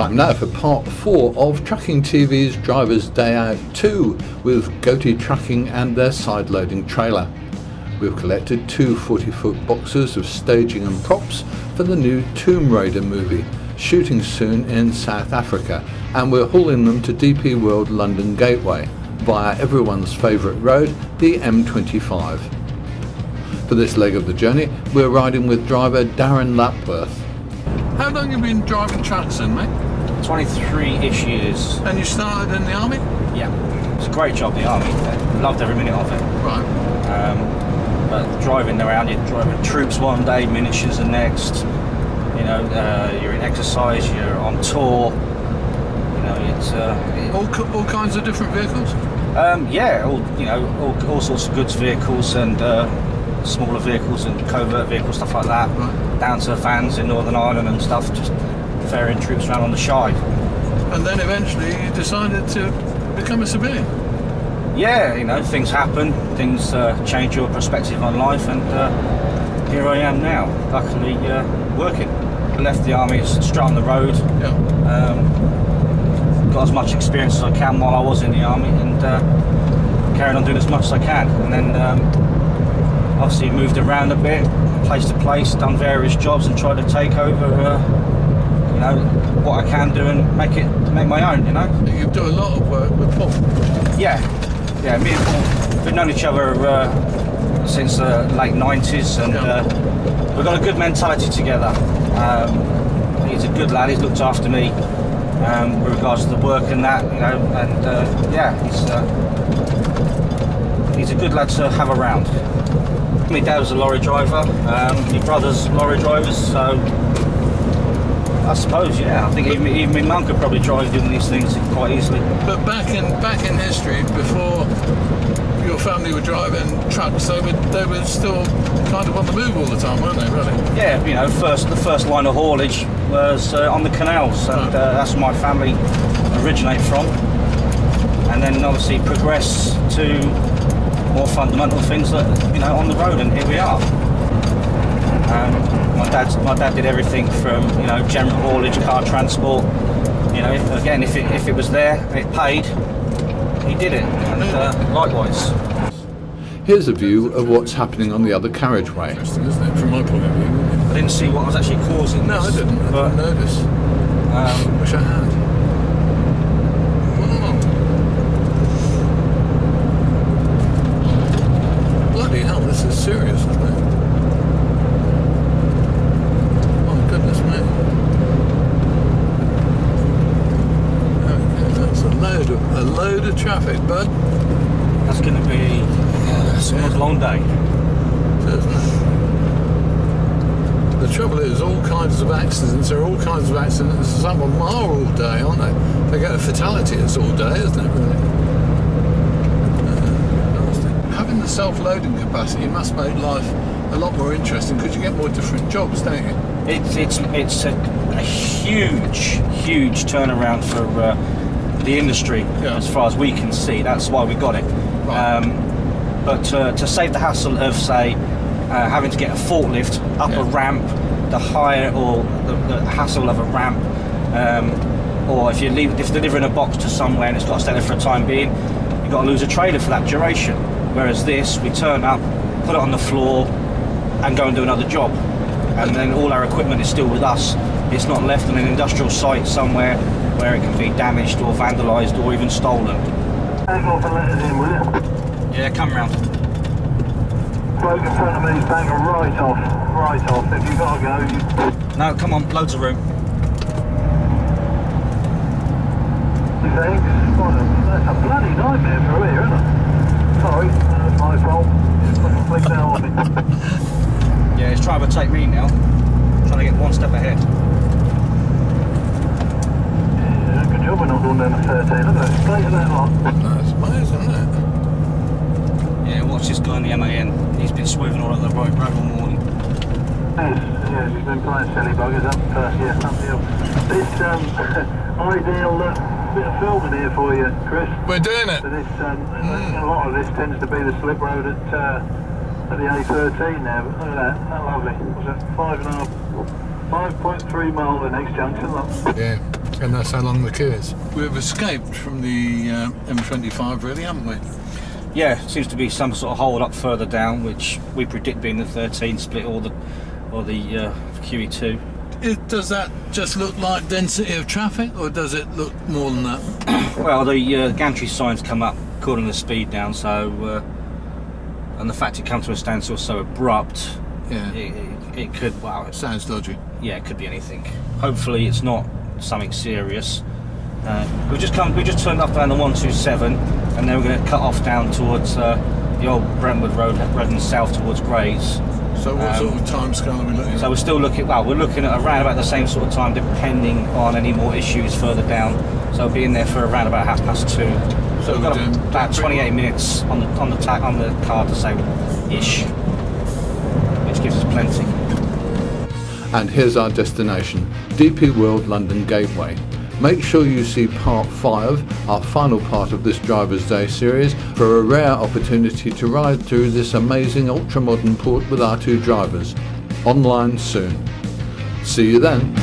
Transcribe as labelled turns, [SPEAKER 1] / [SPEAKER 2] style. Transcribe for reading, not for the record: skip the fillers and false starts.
[SPEAKER 1] Time now for part 4 of Trucking TV's Driver's Day Out 2 with Goatee Trucking and their side-loading trailer. We've collected 2 40-foot boxes of staging and props for the new Tomb Raider movie, shooting soon in South Africa, and we're hauling them to DP World London Gateway via everyone's favourite road, the M25. For this leg of the journey, we're riding with driver Darren Lapworth. How long have you been driving trucks then, mate?
[SPEAKER 2] 23-ish years.
[SPEAKER 1] And you started in the army?
[SPEAKER 2] Yeah. It's a great job, the army. Loved every minute of it.
[SPEAKER 1] Right.
[SPEAKER 2] But driving around, you're driving troops one day, miniatures the next. You know, you're in exercise, you're on tour. You know, it's...
[SPEAKER 1] all kinds of different vehicles?
[SPEAKER 2] Yeah, all sorts of goods vehicles and smaller vehicles and covert vehicles, stuff like that.
[SPEAKER 1] Right.
[SPEAKER 2] Down to vans in Northern Ireland and stuff, just ferrying troops around on the Shy.
[SPEAKER 1] And then eventually you decided to become a civilian?
[SPEAKER 2] Yeah, you know, things happen, things change your perspective on life, and here I am now, luckily working. I left the army, straight on the road.
[SPEAKER 1] Yeah.
[SPEAKER 2] Got as much experience as I can while I was in the army, and carried on doing as much as I can. And then obviously moved around a bit, place to place, done various jobs and tried to take over, you know, what I can do and make my own, you know.
[SPEAKER 1] You do a lot of work with Paul?
[SPEAKER 2] Yeah, me and Paul, we've known each other since the late 90s, and we've got a good mentality together. He's a good lad, he's looked after me with regards to the work and that, you know, and yeah, he's a good lad to have around. My dad was a lorry driver, my brother's lorry drivers, so I suppose, yeah, I think even my mum could probably drive doing these things quite easily. But
[SPEAKER 1] back in history, before your family were driving trucks, they were still kind of on the move all the time, weren't they, really?
[SPEAKER 2] Yeah, you know, the first line of haulage was on the canals, and that's where my family originate from. And then obviously progress to more fundamental things that, you know, on the road, and here we are. My dad did everything from, you know, general haulage, car transport. You know, again, if it was there and it paid, he did it, and likewise.
[SPEAKER 1] Here's a view of what's happening on the other carriageway. Interesting, isn't it, from my point of view?
[SPEAKER 2] I didn't see what was actually causing
[SPEAKER 1] this. No, I didn't. I didn't notice. Wish I had. This is serious, isn't it? Oh goodness me. Okay, that's a load of traffic, bud.
[SPEAKER 2] That's going to be a long day.
[SPEAKER 1] Isn't it? The trouble is, all kinds of accidents. There are all kinds of accidents. Some of them are all day, aren't they? They get a fatality. It's all day, isn't it? Really? Having the self-loading capacity must make life a lot more interesting because you get more different jobs, don't you?
[SPEAKER 2] It's a huge turnaround for the industry, as far as we can see. That's why we got it. Right. But to save the hassle of, say, having to get a forklift up a ramp, the hire or the hassle of a ramp, or if you're delivering a box to somewhere and it's got to stay there for a time being, you've got to lose a trailer for that duration. Whereas this, we turn up, put it on the floor, and go and do another job. And then all our equipment is still with us. It's not left on an industrial site somewhere where it can be damaged or vandalised or even stolen.
[SPEAKER 3] Take off and let us in, will you?
[SPEAKER 2] Yeah, come round.
[SPEAKER 3] Bloke in front of me is banging right off. If you've got to go,
[SPEAKER 2] No, come on, loads of room.
[SPEAKER 3] Thanks. That's a bloody nightmare for here, isn't it? Sorry, that's my fault. Just down on me.
[SPEAKER 2] Yeah, he's trying to take me now. Trying to get one step ahead.
[SPEAKER 3] Yeah, good job we're not going down to 13, isn't it? Straight to that lot.
[SPEAKER 1] That's amazing, isn't it?
[SPEAKER 2] Yeah, watch this guy in the MAN. He's been swerving all over the road all morning.
[SPEAKER 3] Yes, he's been playing silly buggers up the hill. This ideal bit of filming here for you, Chris.
[SPEAKER 1] We're doing it.
[SPEAKER 3] So this, a lot of this tends to be the slip road at the A13 now, but look at that, isn't that lovely? Was that 5.3 mile the next junction? Look.
[SPEAKER 1] Yeah,
[SPEAKER 4] And that's how long the queue is.
[SPEAKER 1] We've escaped from the M25 really, haven't we?
[SPEAKER 2] Yeah, seems to be some sort of hold up further down, which we predict being the 13 split or the QE2.
[SPEAKER 1] Does that just look like density of traffic, or does it look more than that?
[SPEAKER 2] Well, the gantry signs come up calling the speed down, so and the fact it comes to a standstill so abrupt,
[SPEAKER 1] Yeah.
[SPEAKER 2] it could, well,
[SPEAKER 1] Sounds dodgy.
[SPEAKER 2] yeah, it could be anything. Hopefully, it's not something serious. We just turned up down the 127, and then we're going to cut off down towards the old Brentwood Road, heading south towards Grays.
[SPEAKER 1] So what sort of time scale are we looking at?
[SPEAKER 2] So we're still looking. Well, we're looking at around about the same sort of time, depending on any more issues further down. So we'll be in there for around about 2:30. So we've got about 28 minutes on the card to say ish, which gives us plenty.
[SPEAKER 1] And here's our destination, DP World London Gateway. Make sure you see part 5, our final part of this Driver's Day series, for a rare opportunity to ride through this amazing ultra-modern port with our two drivers. Online soon. See you then.